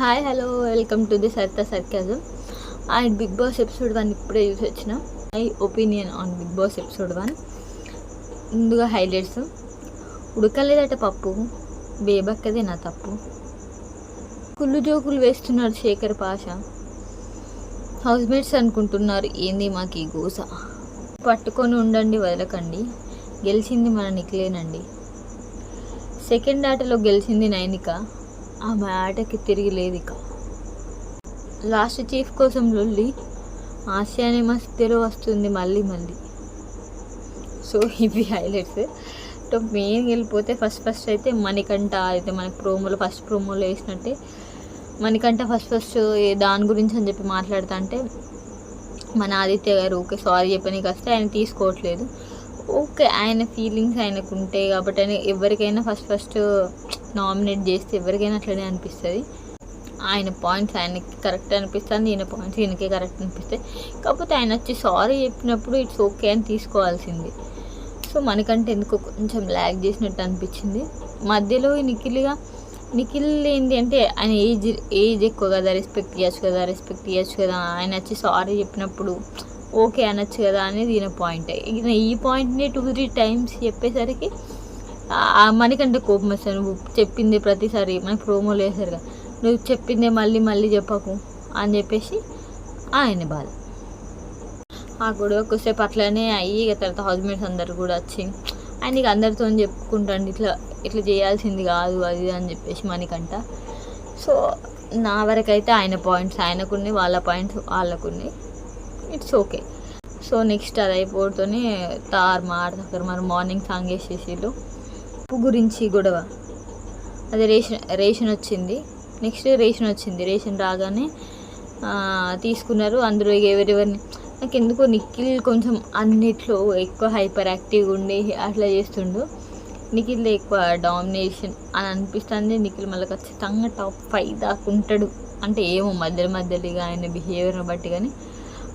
Hi hello welcome to the Saritha sarcasm. And Bigg Boss episode 1 ఇప్పుడే చూసి వచ్చిన. My opinion on Bigg Boss episode 1. ముందుగా highlights. ఉడకలేదట పప్పు, బేబక్కదే నా తప్పు. కుళ్ళు జోకులు వేస్తున్నారు శేఖర్ పాషా. హౌస్ మేట్స్ అనుకుంటున్నారు ఏంది మాకు ఈ గోస. పట్టుకొని ఉండండి, వదలకండి. గెలిచింది మన నిఖిలేనండి. సెకండ్ ఆటలో గెలిచింది నైనిక. ఆమె ఆటకి తిరిగి లేదు ఇక. లాస్ట్ చీఫ్ కోసం లొల్లి. ఆసియానే మధ్యలో వస్తుంది మళ్ళీ. సో ఇవి హైలైట్స్. మెయిన్ వెళ్ళిపోతే ఫస్ట్ అయితే మణికంఠ అయితే మనకి ఫస్ట్ ప్రోమోలో వేసినట్టే మణికంఠ ఫస్ట్ దాని గురించి అని చెప్పి మాట్లాడుతా అంటే మన ఆదిత్య గారు ఓకే సారీ చెప్పనీకి వస్తే ఆయన తీసుకోవట్లేదు. ఓకే ఆయన ఫీలింగ్స్ ఆయనకు ఉంటాయి కాబట్టి ఆయన ఎవరికైనా ఫస్ట్ నామినేట్ చేస్తే ఎవరికైనా అట్లనే అనిపిస్తుంది. ఆయన పాయింట్స్ ఆయనకి కరెక్ట్ అనిపిస్తుంది, ఈయన పాయింట్స్ ఈయనకే కరెక్ట్ అనిపిస్తాయి. కాకపోతే ఆయన వచ్చి సారీ చెప్పినప్పుడు ఇట్స్ ఓకే అని తీసుకోవాల్సింది. సో మనకంటే ఎందుకో కొంచెం ల్యాగ్ చేసినట్టు అనిపించింది. మధ్యలో నిఖిల్ ఏంటి అంటే ఆయన ఏజ్ ఎక్కువ కదా, రెస్పెక్ట్ ఇవ్వచ్చు కదా, ఆయన వచ్చి సారీ చెప్పినప్పుడు ఓకే అనొచ్చు కదా అనేది ఈయన పాయింట్. ఈ పాయింట్ని 2-3 టైమ్స్ చెప్పేసరికి మనకంటే కోపం వస్తుంది. నువ్వు చెప్పింది ప్రతిసారి మనకి ప్రోమోలు వేసారు కదా, నువ్వు చెప్పిందే మళ్ళీ చెప్పకు అని చెప్పేసి ఆయన బాధ. ఆ గొడవ కొద్దిసేపు అట్లనే అయ్యి తర్వాత హౌస్మేట్స్ అందరు కూడా వచ్చి ఆయనకి అందరితో చెప్పుకుంటాండి ఇట్లా చేయాల్సింది కాదు అది అని చెప్పేసి మనకంట. సో నా వరకైతే ఆయన పాయింట్స్ ఆయనకున్నాయి, వాళ్ళ పాయింట్స్ వాళ్ళకున్నాయి. It's okay. సో నెక్స్ట్ అది అయిపోతూనే తారుమారు మార్నింగ్ సాంగ్ వేసేసిళ్ళు. ఉప్పు గురించి గొడవ. అదే రేషన్ వచ్చింది. నెక్స్ట్ రేషన్ రాగానే తీసుకున్నారు. అందరూ ఎవరెవరిని నాకు ఎందుకో నిఖిల్ కొంచెం అన్నిట్లో ఎక్కువ హైపర్ యాక్టివ్గా ఉండి అట్లా చేస్తుండు. నిఖిల్ ఎక్కువ డామినేషన్ అని అనిపిస్తుంది. నిఖిల్ మళ్ళీ ఖచ్చితంగా టాప్ 5 దాకా ఉంటాడు అంటే ఏమో మధ్యలో ఆయన బిహేవియర్ని బట్టి, కానీ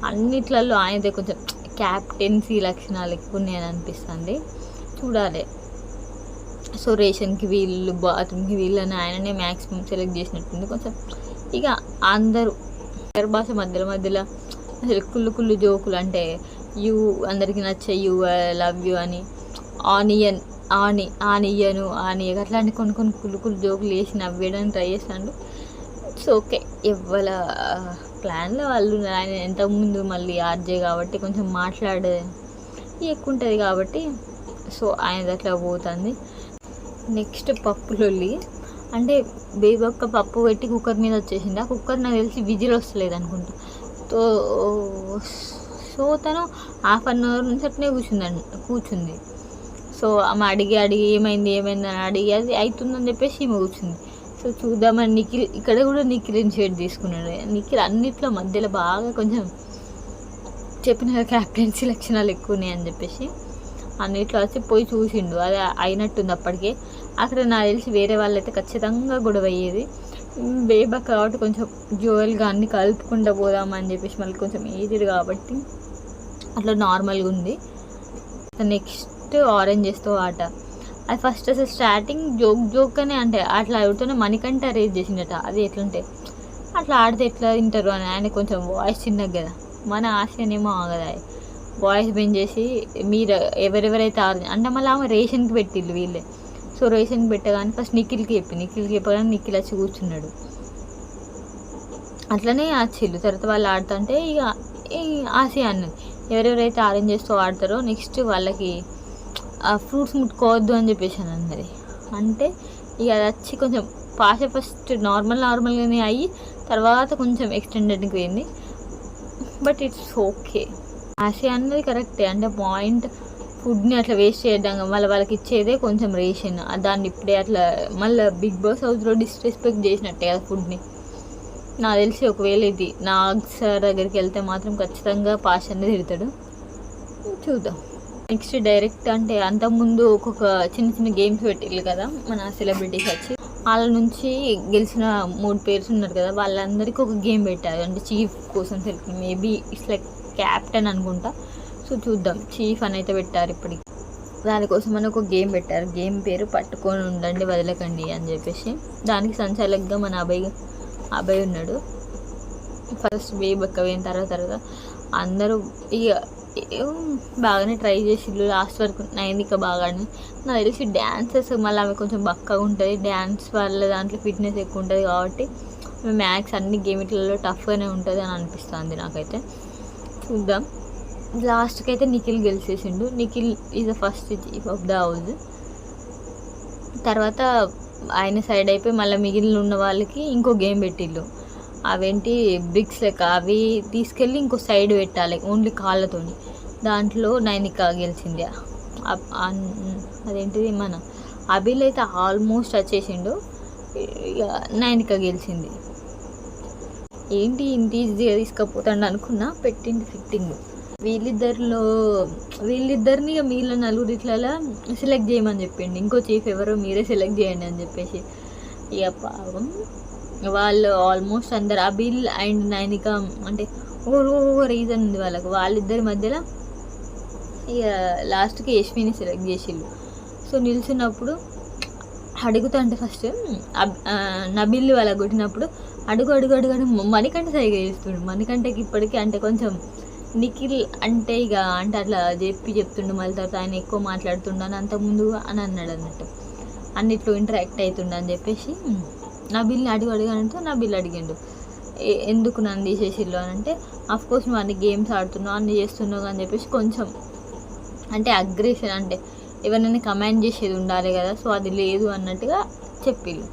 అన్నిట్లలో ఆయనదే కొంచెం క్యాప్టెన్సీ లక్షణాలు ఎక్కువ ఉన్నాయని అనిపిస్తుంది. చూడాలి. సో రేషన్కి వీళ్ళు, బాత్రూమ్కి వీళ్ళని ఆయననే మ్యాక్సిమం సెలెక్ట్ చేసినట్టుంది. కొంచెం ఇక అందరూ భాష మధ్యలో అసలు కుళ్ళు జోకులు అంటే అందరికీ నచ్చే లవ్ యూ అని ఆనియను అట్లాంటి కొన్ని కుళ్ళు జోకులు వేసి నవ్వేయడానికి ట్రై చేస్తాడు. It's okay. ఎవరి ప్లాన్లో వాళ్ళు. ఆయన ఇంతకుముందు మళ్ళీ ఆర్జే కాబట్టి కొంచెం మాట్లాడేది ఎక్కువ ఉంటుంది కాబట్టి సో ఆయన అట్లా పోతుంది. నెక్స్ట్ పప్పులొల్లి అంటే బేబక్క పప్పు పెట్టి కుక్కర్ మీద వచ్చేసింది. ఆ కుక్కర్ నాకు తెలిసి విజిల్ వస్తలేదు అనుకుంటా. సో తను 1/2 అవర్ నుంచి అట్నే కూర్చుంది. సో ఆమె అడిగి ఏమైంది అని అడిగి అది అవుతుందని చెప్పేసి ఈమె కూర్చుంది. సో చూద్దామని ఇక్కడ కూడా నిఖిల్ ఇనిషియేట్ తీసుకున్నాడు. నిఖిల్ అన్నిట్లో మధ్యలో బాగా కొంచెం చెప్పిన క్యాప్టెన్సీ లక్షణాలు ఎక్కువ ఉన్నాయని చెప్పేసి అన్నిట్లో వచ్చి పోయి చూసిండు. అది అయినట్టుంది అప్పటికే. అక్కడ నాకు తెలిసి వేరే వాళ్ళైతే ఖచ్చితంగా గొడవ అయ్యేది. బేబా కాబట్టి కొంచెం జోయల్గా అన్ని కలుపుకుంటూ పోదామని చెప్పేసి మళ్ళీ కొంచెం ఏజ్డ్ కాబట్టి అట్లా నార్మల్గా ఉంది. నెక్స్ట్ ఆరెంజెస్తో ఆట. అది ఫస్ట్ అసలు స్టార్టింగ్ జోక్ అని అంటే అట్లా ఆడుతూనే మణికంఠ రేజ్ చేసిందట. అది ఎట్లంటే అట్లా ఆడితే ఎట్లా తింటారు అని ఆయన కొంచెం వాయిస్ చిన్నది కదా, మన ఆశనేమో ఆగదా వాయిస్ పెంచేసి మీరు ఎవరెవరైతే అంటే మళ్ళీ ఆమె రేషన్కి పెట్టిళ్ళు వీళ్ళే. సో రేషన్కి పెట్టగానే ఫస్ట్ నిఖిల్కి చెప్పగానే నిఖిల్ వచ్చి కూర్చున్నాడు. అట్లనే వచ్చిళ్ళు. తర్వాత వాళ్ళు ఆడుతుంటే ఇక ఆశ అన్నది ఎవరెవరైతే ఆరెంజెస్తో ఆడతారో నెక్స్ట్ వాళ్ళకి ఫ్రూట్స్ ముట్టుకోవద్దు అని చెప్పేసి అని అన్నది. అంటే ఇక అది వచ్చి కొంచెం పాష ఫస్ట్ నార్మల్గానే అయ్యి తర్వాత కొంచెం ఎక్స్టెండెడ్కి పోయింది. But it's okay. ఆశ అన్నది కరెక్టే. అంటే పాయింట్ ఫుడ్ని అట్లా వేస్ట్ చేయడం మళ్ళీ వాళ్ళకి ఇచ్చేదే కొంచెం రేషన్, దాన్ని ఇప్పుడే అట్లా మళ్ళీ బిగ్ బాస్ హౌస్లో డిస్రెస్పెక్ట్ చేసినట్టే కదా ఫుడ్ని. నాకు తెలిసి ఒకవేళ ఇది నాగ్ సార్ దగ్గరికి వెళ్తే మాత్రం ఖచ్చితంగా పాష్ అనేది తిడతాడు. చూద్దాం. నెక్స్ట్ డైరెక్ట్ అంటే అంతకుముందు ఒక్కొక్క చిన్న గేమ్స్ పెట్టిళ్ళు కదా మన సెలబ్రిటీస్ వచ్చి, వాళ్ళ నుంచి గెలిచిన 3 పేర్స్ ఉన్నారు కదా వాళ్ళందరికీ ఒక గేమ్ పెట్టారు. అంటే చీఫ్ కోసం select, maybe it's like captain అనుకుంటా. సో చూద్దాం. చీఫ్ అని అయితే పెట్టారు ఇప్పటికి. దానికోసం అని ఒక గేమ్ పెట్టారు. గేమ్ పేరు పట్టుకొని ఉండండి వదలకండి అని చెప్పేసి. దానికి సంచాలకుగా మన అభయ్ ఉన్నాడు. ఫస్ట్ బేబక్క పోయిన తర్వాత అందరూ ఇక బాగానే ట్రై చేసిళ్ళు. లాస్ట్ వరకు నైనిక బాగానే నాకు తెలిసి డ్యాన్సెస్ మళ్ళీ ఆమె కొంచెం బక్కగా ఉంటుంది. డ్యాన్స్ వాళ్ళ దాంట్లో ఫిట్నెస్ ఎక్కువ ఉంటుంది కాబట్టి మ్యాథ్స్ అన్ని గేమిట్లలో టఫ్గానే ఉంటుంది అని అనిపిస్తుంది నాకైతే. చూద్దాం. లాస్ట్కి అయితే నిఖిల్ గెలిచేసిండు. Nikhil is the first chief of the house. తర్వాత ఆయన సైడ్ అయిపోయి మళ్ళీ మిగిలిన ఉన్న వాళ్ళకి ఇంకో గేమ్ పెట్టిళ్ళు. అవేంటి బ్రిక్స్ లెక్క అవి తీసుకెళ్ళి ఇంకో సైడ్ పెట్టాలి ఓన్లీ కాళ్ళతో. దాంట్లో నైనిక గెలిచింది. అదేంటిది మన అభిల్ అయితే ఆల్మోస్ట్ వచ్చేసిండు. ఇక నైనిక గెలిచింది. ఏంటి ఇంత ఈజీగా తీసుకపోతాడు అనుకున్నా, పెట్టింది ఫిట్టింగ్. వీళ్ళిద్దరిని ఇక మిగిలిన నలుగురిట్లలో సెలెక్ట్ చేయమని చెప్పిండు. ఇంకో చీఫ్ ఎవరో మీరే సెలెక్ట్ చేయండి అని చెప్పేసి. ఇక పాపం వాళ్ళు ఆల్మోస్ట్ అందరు అభిల్ అండ్ నైనిక అంటే ఓ రీజన్ ఉంది వాళ్ళిద్దరి మధ్యలో. ఇక లాస్ట్కి యశ్మిని సెలెక్ట్ చేసిళ్ళు. సో నిల్చున్నప్పుడు అడుగుతా అంటే ఫస్ట్ నబిల్ వాళ్ళ కొట్టినప్పుడు అడుగు మణికంఠ సరిగా చేస్తుండు. మణికంఠకి ఇప్పటికీ అంటే కొంచెం నిఖిల్ అంటే ఇక అంటే అట్లా చెప్తుండు. మళ్ళీ తర్వాత ఆయన ఎక్కువ మాట్లాడుతుండని అంతకుముందు అని అన్నాడు అన్నట్టు. అన్నిట్లో ఇంటరాక్ట్ అవుతుండ అని చెప్పేసి నబిల్ని అడిగానంటే నబిల్ అడిగిండు ఎందుకు నన్ను తీసేసిళ్ళు అని అంటే అఫ్కోర్స్ నువ్వు అన్ని గేమ్స్ ఆడుతున్నావు అన్ని చేస్తున్నావు అని చెప్పేసి కొంచెం అంటే అగ్రెషన్ అంటే ఎవరైనా కమాండ్ చేసేది ఉండాలి కదా, సో అది లేదు అన్నట్టుగా చెప్పిళ్ళు.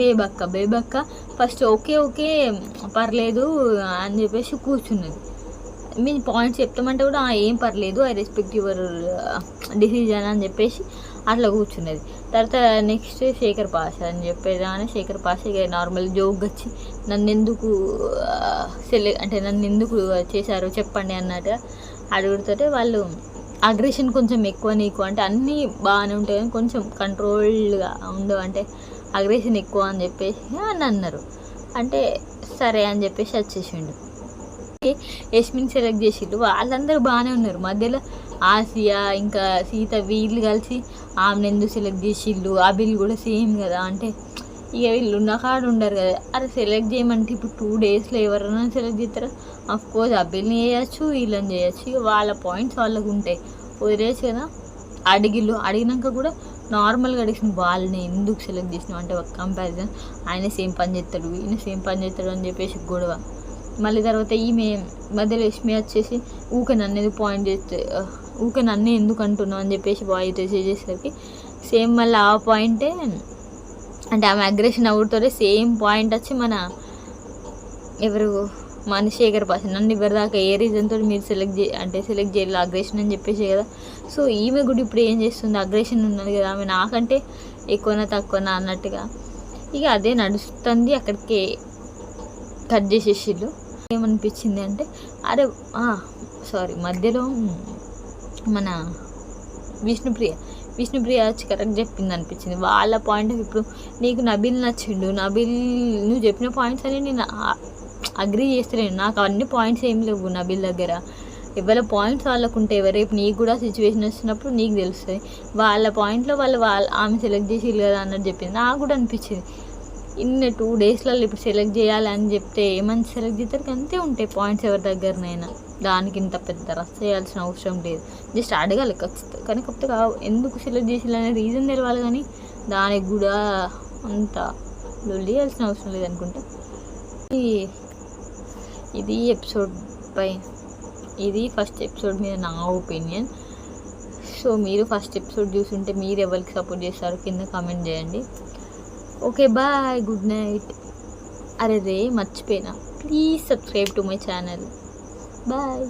బేబక్క ఫస్ట్ ఓకే పర్లేదు అని చెప్పేసి కూర్చున్నది. మీ పాయింట్స్ చెప్తామంటే కూడా ఏం పర్లేదు, ఐ రెస్పెక్ట్ యువర్ డిసిజన్ అని చెప్పేసి అట్లా కూర్చున్నది. తర్వాత నెక్స్ట్ శేఖర్ పాష అని చెప్పేది. అని శేఖర్ పాష ఇక నార్మల్ జోక్ వచ్చి నన్ను ఎందుకు చేశారో చెప్పండి అన్నట్టుగా అడుగుతుంటే వాళ్ళు అగ్రెషన్ కొంచెం ఎక్కువ నీకు అంటే అన్నీ బాగానే ఉంటాయి కానీ కొంచెం కంట్రోల్డ్గా ఉండవు అంటే అగ్రెషన్ ఎక్కువ అని చెప్పేసి అని అన్నారు. అంటే సరే అని చెప్పేసి వచ్చేసిండు. యశ్మిని సెలెక్ట్ చేసిండు. వాళ్ళందరూ బాగానే ఉన్నారు. మధ్యలో ఆసియా ఇంకా సీత వీళ్ళు కలిసి ఆమెను ఎందుకు సెలెక్ట్ చేసిళ్ళు. అభిల్ కూడా సేమ్ కదా అంటే ఇక వీళ్ళు ఉన్న కాడ ఉండరు కదా. అరే సెలెక్ట్ చేయమంటే ఇప్పుడు 2 డేస్లో ఎవరైనా సెలెక్ట్ చేస్తారా? అఫ్కోర్స్ అభిల్ని చేయొచ్చు వీళ్ళని చేయొచ్చు. ఇక వాళ్ళ పాయింట్స్ వాళ్ళకు ఉంటాయి, వదిలేసి కదా. అడిగినాక కూడా నార్మల్గా అడిగిన వాళ్ళని ఎందుకు సెలెక్ట్ చేసినావు అంటే ఒక కంపారిజన్ ఆయన సేమ్ పని చేస్తాడు ఈయన సేమ్ పని చేస్తాడు అని చెప్పేసి గొడవ. మళ్ళీ తర్వాత ఈమె మధ్యలో యశ్మి వచ్చేసి ఊకే నన్ను ఎందుకు అంటున్నావు అని చెప్పేసి వాయిస్ చేసేసరికి సేమ్ మళ్ళీ ఆ పాయింటే అంటే ఆమె అగ్రెషన్ అవుతారే సేమ్ పాయింట్ వచ్చి మన శేఖర్ పాష నన్ను ఇవ్వరిదాకా ఏ రీజన్తో మీరు సెలెక్ట్ చేయాలి అగ్రెషన్ అని చెప్పేసి కదా. సో ఈమె కూడా ఇప్పుడు ఏం చేస్తుంది, అగ్రెషన్ ఉన్నది కదా ఆమె నాకంటే ఎక్కువనా తక్కువనా అన్నట్టుగా ఇక అదే నడుస్తుంది. అక్కడికి కట్ చేసేసిళ్ళు. ఏమనిపించింది అంటే అరే మధ్యలో మన విష్ణుప్రియ వచ్చి కరెక్ట్ చెప్పింది అనిపించింది. వాళ్ళ పాయింట్ ఇప్పుడు నీకు నబిల్ నచ్చిండు, నువ్వు చెప్పిన పాయింట్స్ అని నేను అగ్రీ చేస్తలేను. నాకు అన్ని పాయింట్స్ ఏం లేవు నబిల్ దగ్గర. ఎవరి పాయింట్స్ వాళ్ళకు ఉంటాయి. రేపు నీకు కూడా సిచ్యువేషన్ వచ్చినప్పుడు నీకు తెలుస్తుంది. వాళ్ళ పాయింట్లో వాళ్ళు ఆమె సెలెక్ట్ చేసి కదా అన్నట్టు చెప్పింది. నాకు కూడా అనిపించింది ఇన్ని 2 డేస్లలో ఇప్పుడు సెలెక్ట్ చేయాలని చెప్తే ఏమని సెలెక్ట్ చేస్తారు అంతే ఉంటాయి పాయింట్స్ ఎవరి దగ్గరనైనా. దానికి ఇంత పెద్ద రచ్చ చేయాల్సిన అవసరం లేదు. జస్ట్ అడగాలి ఖచ్చితంగా. కానీ కాకపోతే ఎందుకు సెలెక్ట్ చేయాలనే రీజన్ తెలవాలి కానీ దానికి కూడా అంత లొల్లి చేయాల్సిన అవసరం లేదనుకుంటా. ఇది ఫస్ట్ ఎపిసోడ్ మీద నా ఒపీనియన్. సో మీరు ఫస్ట్ ఎపిసోడ్ చూసుంటే మీరు ఎవరికి సపోర్ట్ చేస్తారో కింద కామెంట్ చేయండి. Okay bye, good night. అరే మర్చిపోయినా, please subscribe to my channel. Bye.